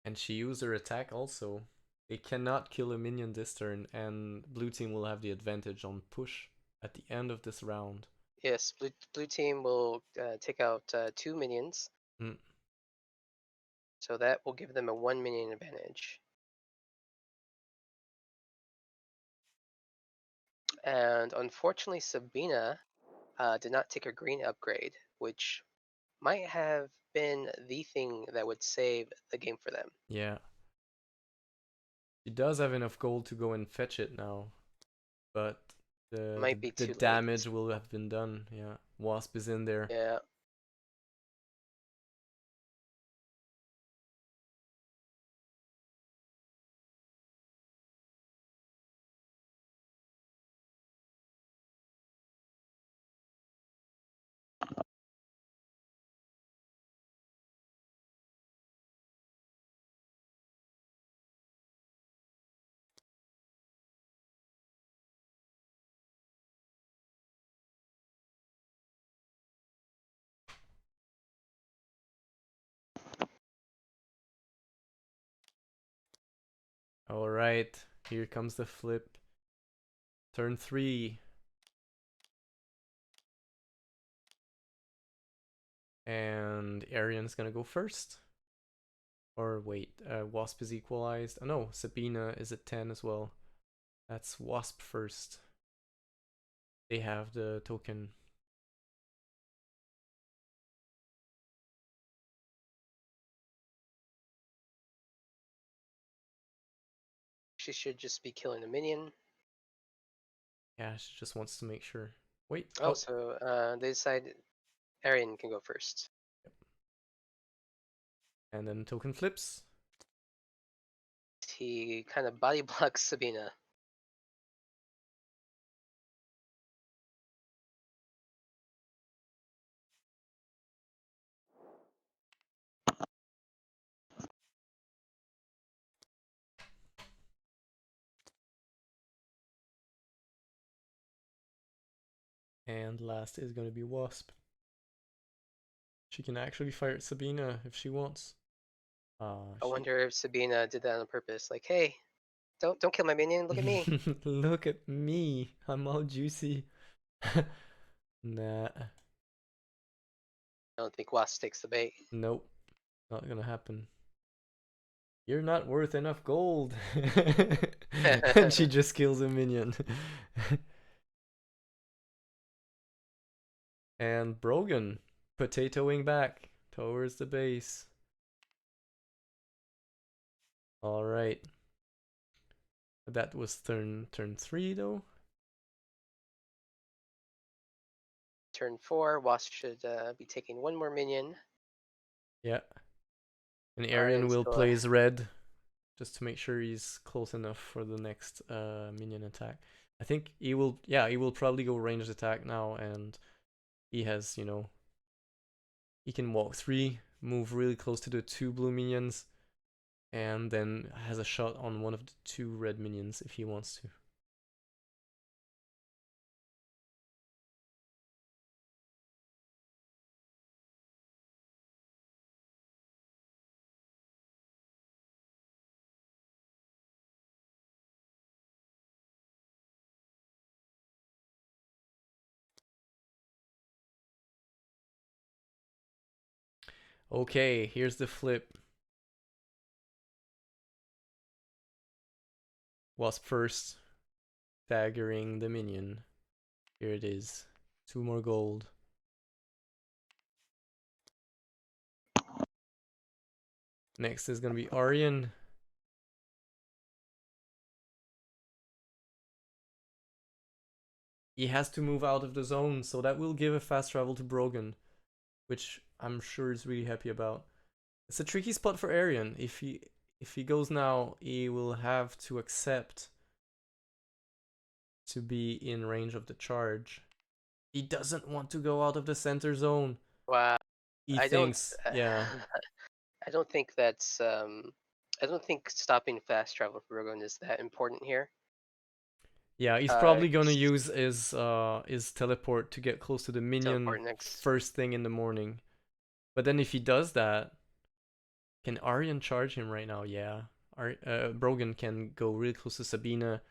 And she used her attack also. They cannot kill a minion this turn, and blue team will have the advantage on push at the end of this round. Yes, blue team will take out 2 minions, Mm. so that will give them a 1 minion advantage. And unfortunately, Sabina did not take her green upgrade, which might have been the thing that would save the game for them. Yeah. She does have enough gold to go and fetch it now, but Might be the too late. damage will have been done. Yeah, Wasp is in there. Yeah. All right, here comes the flip. Turn 3. And Arian's gonna go first. Or wait, Wasp is equalized. Oh no, Sabina is at 10 as well. That's Wasp first. They have the token. She should just be killing the minion. Yeah, she just wants to make sure. Wait, Oh, oh. so they decide Arian can go first. And then token flips. He kind of body blocks Sabina. And last is gonna be Wasp. She can actually fire at Sabina if she wants. I She wonder if Sabina did that on purpose. Like, hey, don't kill my minion. Look at me. Look at me. I'm all juicy. Nah. I don't think Wasp takes the bait. Nope. Not gonna happen. You're not worth enough gold. And she just kills a minion. And Brogan potatoing back towards the base. All right. That was turn 3 though. Turn 4, Wasp should be taking one more minion. Yeah. And Arian Arian's will still plays red just to make sure he's close enough for the next minion attack. I think he will, yeah, he will probably go ranged attack now, and he has, he can walk 3, move really close to the 2 blue minions, and then has a shot on one of the 2 red minions if he wants to. Okay, here's the flip. Wasp first, daggering the minion. Here it is. 2 more gold. Next is gonna be Arian. He has to move out of the zone, so that will give a fast travel to Brogan, which I'm sure is really happy about. It's a tricky spot for Arian. If he goes now, he will have to accept to be in range of the charge. He doesn't want to go out of the center zone. wow. He I don't. thinks, yeah. I don't think that's. I don't think stopping fast travel for Rogan is that important here. Yeah, he's probably gonna 'Cause use his teleport to get close to the minion teleport next. first thing in the morning. But then if he does that, can Aryan charge him right now? Yeah. Brogan can go really close to Sabina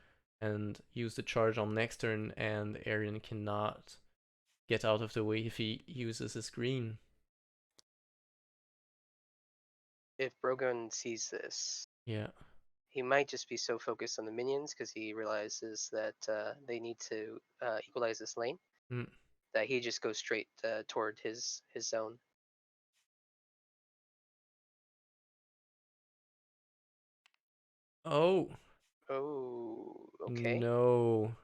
and use the charge on next turn, and Aryan cannot get out of the way if he uses his green. If Brogan sees this, Yeah. he might just be so focused on the minions because he realizes that they need to equalize this lane Mm. that he just goes straight toward his zone. Oh, Oh, okay. No.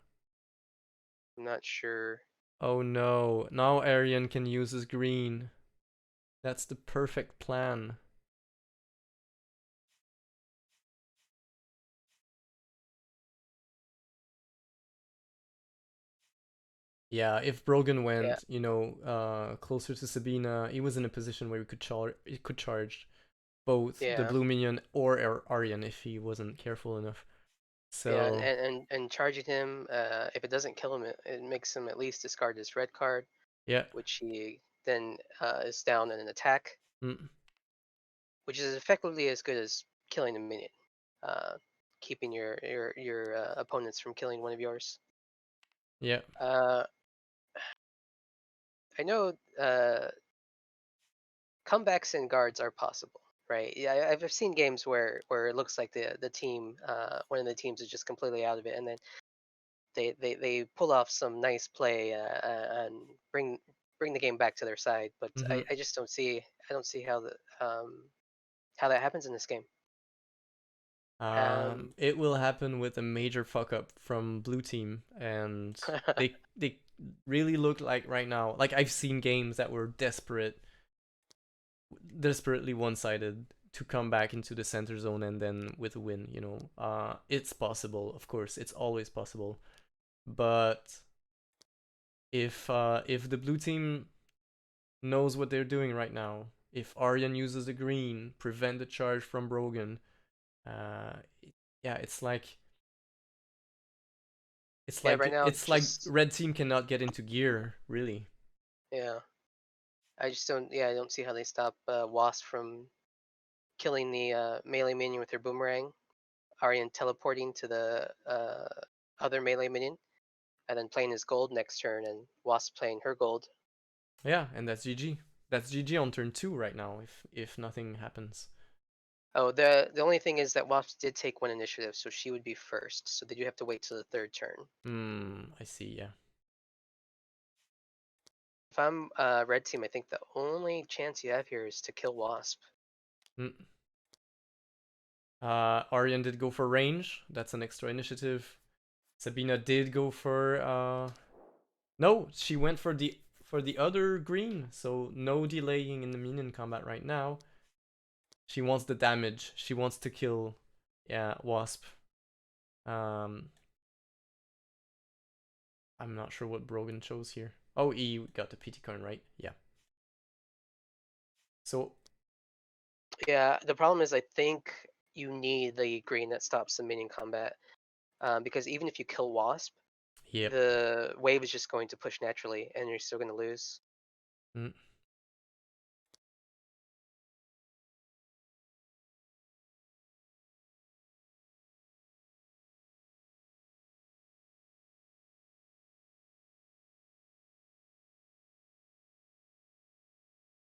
I'm not sure. Oh no. Now Aryan can use his green. That's the perfect plan. Yeah, if Brogan Yeah, went, closer to Sabina, he was in a position where he could charge both the yeah, blue minion or Aryan if he wasn't careful enough. yeah, So and charging him, if it doesn't kill him, it makes him at least discard his red card, yeah, which he then is down in an attack, mm, which is effectively as good as killing a minion, uh, keeping your opponents from killing one of yours. yeah, Uh, I know comebacks and guards are possible, right? Yeah, I've seen games where it looks like the team, one of the teams is just completely out of it, and then they pull off some nice play and bring the game back to their side. But hmm I just I don't see how that happens in this game. It will happen with a major fuck up from blue team, and they really look like right now. Like I've seen games that were desperately one sided to come back into the center zone and then with a win. It's possible, of course, it's always possible, but if the blue team knows what they're doing right now, if Aryan uses the green, prevent the charge from Brogan, uh, yeah, Yeah, right now it's like just red team cannot get into gear, really. yeah. I just don't I don't see how they stop Wasp from killing the melee minion with her boomerang. Aryan teleporting to the other melee minion, and then playing his gold next turn, and Wasp playing her gold. Yeah, and that's GG. That's GG on turn 2 right now if nothing happens. Oh, the only thing is that Wasp did take one initiative, so she would be first. So they do have to wait till the third turn. I see, yeah. If I'm red team, I think the only chance you have here is to kill Wasp. Mm. Aryan did go for range. That's an extra initiative. Sabina did go for no, she went for the other green. So no delaying in the minion combat right now. She wants the damage. She wants to kill yeah, Wasp. Um I'm not sure what Brogan chose here. Oh, he got the PT card, right? Yeah. So Yeah, the problem is I think you need the green that stops the minion combat, because even if you kill Wasp, yep. the wave is just going to push naturally, and you're still going to lose. Mm.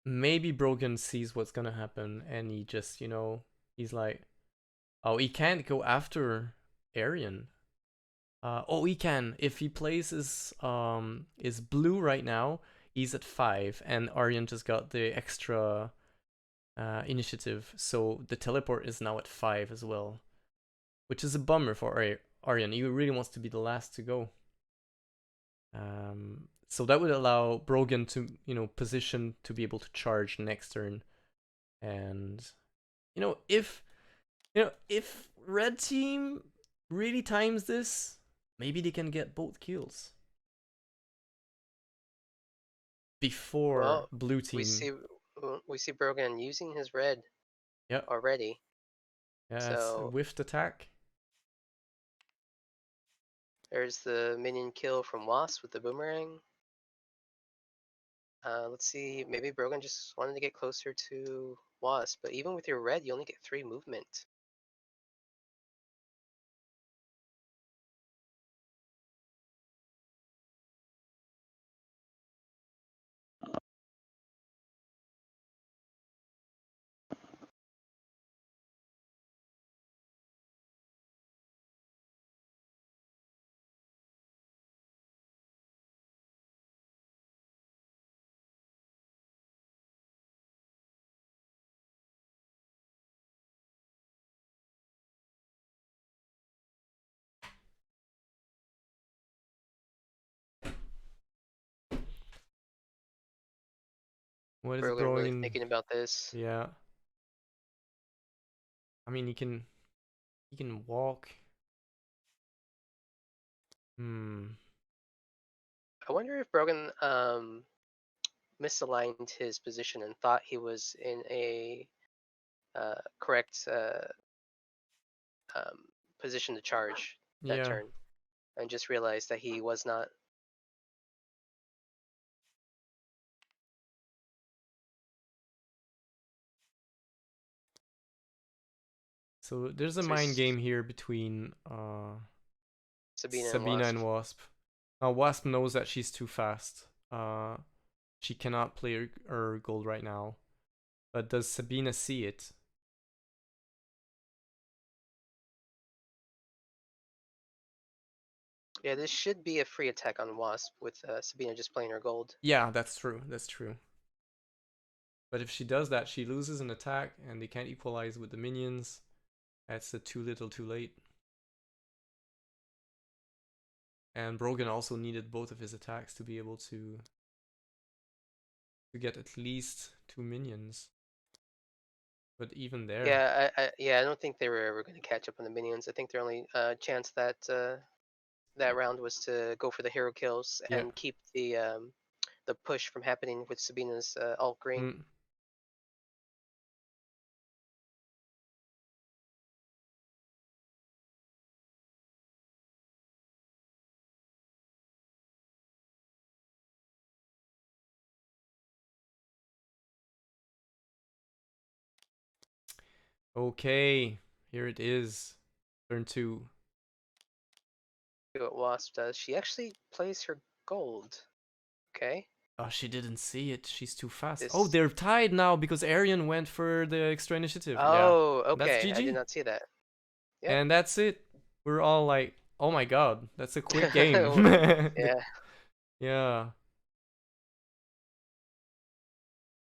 Maybe Brogan sees what's gonna happen and he just, he's like, oh, he can't go after Aryan. Oh, he can. If he plays his blue right now, he's at 5, and Aryan just got the extra initiative, so the teleport is now at 5 as well, which is a bummer for Aryan. He really wants to be the last to go. So that would allow Brogan to, position to be able to charge next turn, and you know if if red team really times this, maybe they can get both kills before Well, blue we team. see we see Brogan using his red Yeah, already. yeah, it's a So whiffed attack. there's the minion kill from Wasp with the boomerang. Let's see, maybe Brogan just wanted to get closer to Wasp, but even with your red, you only get 3 movement. What is Brogan really Brogan? thinking about this. Yeah. I mean, he can walk. Hmm. I wonder if Brogan misaligned his position and thought he was in a correct um, position to charge that Yeah. turn, and just realized that he was not. So there's a So mind he's game here between Sabina and Sabina Wasp. and Wasp. Now Wasp knows that she's too fast. She cannot play her gold right now. But does Sabina see it? Yeah, this should be a free attack on Wasp with Sabina just playing her gold. Yeah, that's true. That's true. But if she does that, she loses an attack and they can't equalize with the minions. That's too little too late. And Brogan also needed both of his attacks to be able to get at least 2 minions. But even there, Yeah, I don't think they were ever going to catch up on the minions. I think their only chance that round was to go for the hero kills yeah. and keep the push from happening with Sabina's alt green. Mm. Okay, here it is. Turn 2. See what Wasp does. She actually plays her gold. Okay. Oh, she didn't see it. She's too fast. Oh, This. they're tied now because Arian went for the extra initiative. Yeah. Oh, That's okay. I did GG. not see that. Yep. And that's it. We're all like, oh my god, that's a quick game. Yeah. Yeah.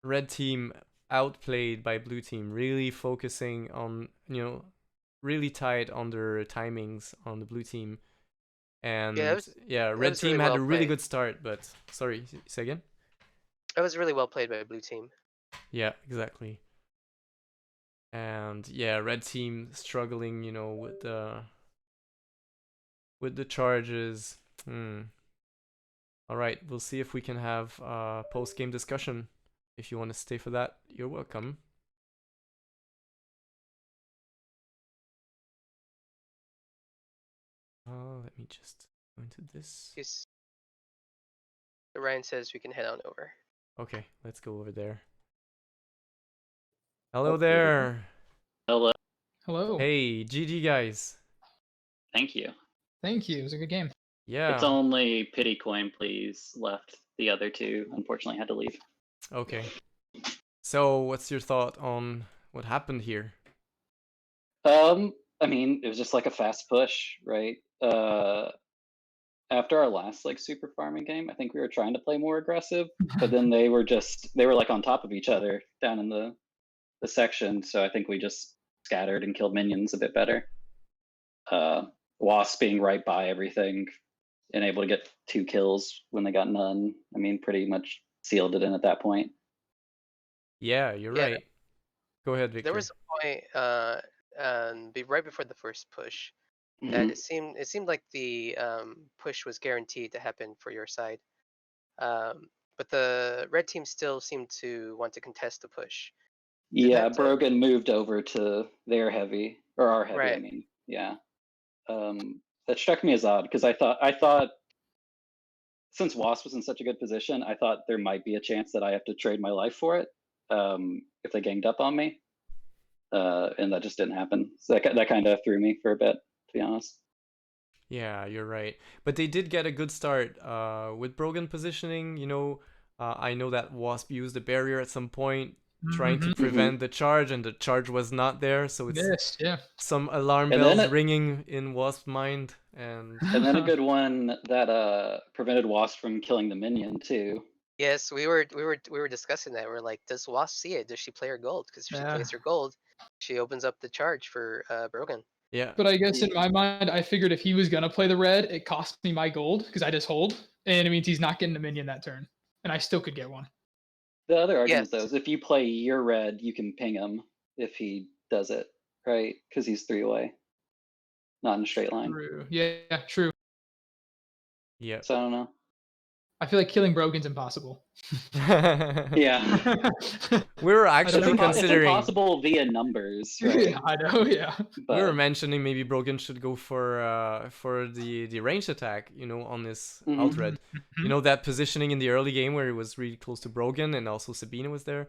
Red team outplayed by blue team, really focusing on, really tight on their timings on the blue team. Yeah, it And was yeah, it red was really team had well a really played. good start, but sorry, say again? It was really well played by blue team. Yeah, exactly. And yeah, red team struggling, with the charges. All right, we'll see if we can have post-game discussion. If you want to stay for that, you're welcome. Let me just go into this. He's, Ryan says we can head on over. Okay, let's go over there. Hello Oh, here we go. there. Hello. Hello. Hey, GG guys. Thank you. Thank you. It was a good game. Yeah. It's only pity coin, please, left. The other two, unfortunately, had to leave. Okay. So, what's your thought on what happened here? I mean, it was just like a fast push, right? After our last like super farming game, I think we were trying to play more aggressive, but then they were like on top of each other down in the section, so I think we just scattered and killed minions a bit better. Wasp being right by everything and able to get 2 kills when they got none. I mean, pretty much sealed it in at that point. Yeah, you're Yeah, right. Go ahead, Victor. there was a point right before the first push that Mhm. it seemed like the push was guaranteed to happen for your side. But the red team still seemed to want to contest the push. Did Yeah, that Brogan moved over to their heavy, or our heavy, I right? mean. Yeah. That struck me as odd because I thought since Wasp was in such a good position, I thought there might be a chance that I have to trade my life for it if they ganged up on me. And that just didn't happen. So that kind of threw me for a bit, to be honest. Yeah, you're right. But they did get a good start with Brogan positioning. I know that Wasp used a barrier at some point, trying to Mhm. prevent the charge, and the charge was not there. So it's Yes, yeah. some alarm And bells then ringing in Wasp's mind. And a good one that prevented Wasp from killing the minion too. Yes, we were discussing that. We're like, does Wasp see it? Does she play her gold? Because if she Yeah. plays her gold, she opens up the charge for Brogan. yeah, But I guess in my mind, I figured if he was gonna play the red, it cost me my gold because I just hold, and it means he's not getting a minion that turn, and I still could get one. The other argument, Yes. though, is if you play your red, you can ping him if he does it, right? Because he's 3 away, not in a straight line. True. Yeah, true. Yeah. So I don't know. I feel like killing Brogan's impossible. Yeah. We were I don't actually know. It's considering. impossible via numbers, right? Yeah, I know. Yeah. We were But mentioning maybe Brogan should go for the ranged attack, on his Mhm. alt red. You know that positioning in the early game where he was really close to Brogan and also Sabina was there.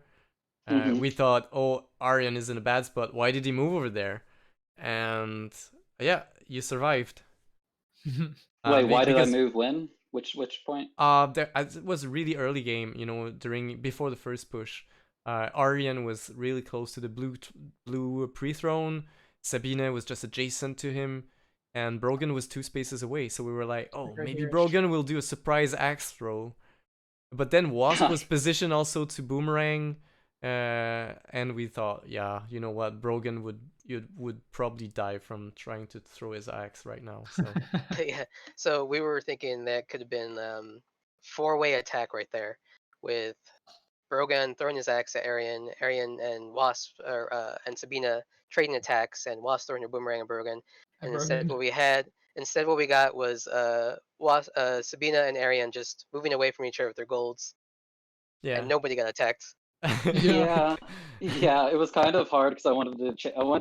Mhm. We thought, oh, Aryan is in a bad spot. Why did he move over there? And yeah, you survived. Wait, why did I because move when? Which point? it was a really early game, before the first push. Aryan was really close to the blue pre-throne. Sabina was just adjacent to him, and Brogan was 2 spaces away. So we were like, oh, Right maybe here. Brogan will do a surprise axe throw. But then Wasp was positioned also to boomerang, and we thought, yeah, you know what, Brogan would probably die from trying to throw his axe right now. So Yeah. So we were thinking that could have been 4-way attack right there, with Brogan throwing his axe at Aryan, Aryan and Wasp and Sabina trading attacks, and Wasp throwing a boomerang at Brogan. At And instead, Brogan. what we got was Sabina and Aryan just moving away from each other with their golds, yeah. and nobody got attacked. Yeah. Yeah. It was kind of hard because I wanted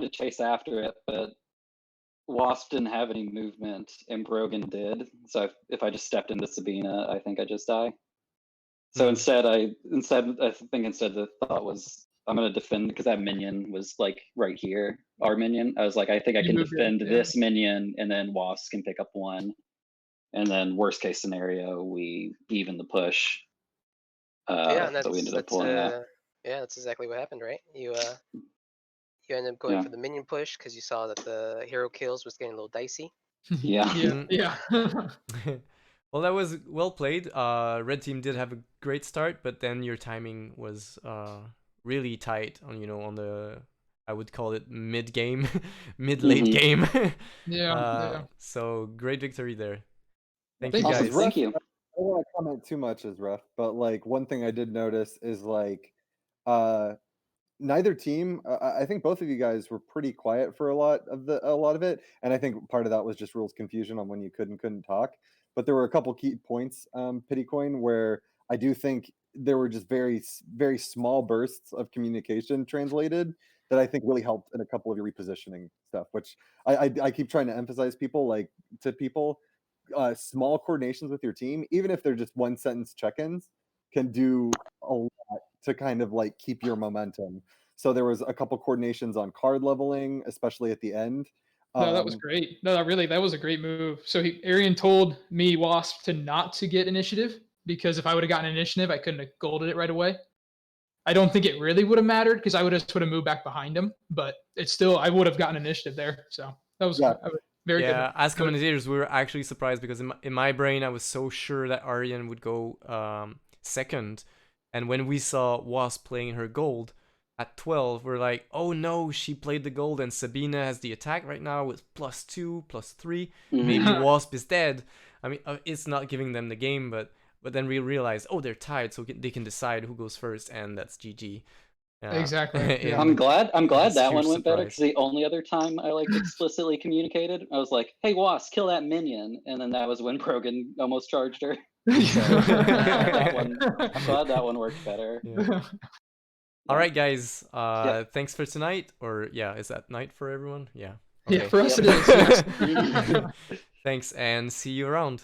to chase after it, but Wasp didn't have any movement, and Brogan did. So if I just stepped into Sabina, I think I just die. So Hmm. instead the thought was I'm gonna defend because that minion was like right here, our minion. I was like, I think I You can moved it, defend yeah. this minion, and then Wasp can pick up 1. And then worst case scenario, we even the push. Yeah, and But we ended up pulling out. yeah, that's exactly what happened, right? You ended up going Yeah. for the minion push because you saw that the hero kills was getting a little dicey. Yeah. Yeah. Well, that was well played. Red team did have a great start, but then your timing was really tight on the, I would call it mid game, mid late Mhm. game. Yeah. So great victory there. Thank Thank you you. Awesome. guys. Thank you. I don't want to comment too much as rough, but like one thing I did notice is like uh neither team I think both of you guys were pretty quiet for a lot of it, and I think part of that was just rules confusion on when you could and couldn't talk. But there were a couple key points, Pittycoin, where I do think there were just very small bursts of communication translated that I think really helped in a couple of your repositioning stuff, which I keep trying to emphasize to people. Small coordinations with your team, even if they're just 1 sentence check-ins, can do a lot to kind of like keep your momentum. So there was a couple coordinations on card leveling, especially at the end. No, that was great. No, that was a great move. So Arian told me Wasp to not to get initiative because if I would have gotten initiative, I couldn't have golded it right away. I don't think it really would have mattered because I would have moved back behind him, but it's still I would have gotten initiative there. So that was Yeah. very good. Yeah, as commentators, we were actually surprised because in my brain, I was so sure that Aryan would go second. And when we saw Wasp playing her gold at 12, we're like, oh no, she played the gold and Sabina has the attack right now with +2, +3. Maybe Mhm. Wasp is dead. I mean, it's not giving them the game, but then we realized, oh, they're tied, so they can decide who goes first, and that's GG. Exactly. Yeah. I'm glad It's that huge one went better surprise. because the only other time I like explicitly communicated, I was like, "Hey, Wasp, kill that minion," and then that was when Brogan almost charged her. I'm glad that one worked better. Yeah. All right, guys. Yeah. Thanks for tonight. Or yeah, is that night for everyone? Yeah. Yeah, Okay. for us Yep. it is. Yes. Thanks, and see you around.